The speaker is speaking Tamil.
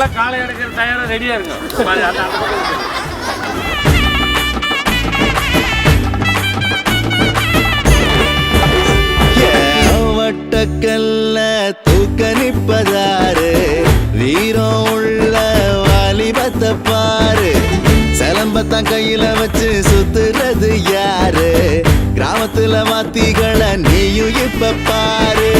எல்லாம் காலை எடுக்கிற தயாரா ரெடியா இருக்கும். வட்டக்கல்ல தூக்க நிப்பதாரு, வீரம் உள்ள வாலிபத்தை பாரு. சிலம்பத்தான் கையில வச்சு சுத்துறது யாரு? கிராமத்துல மாத்திகளை நீயும் இப்ப பாரு.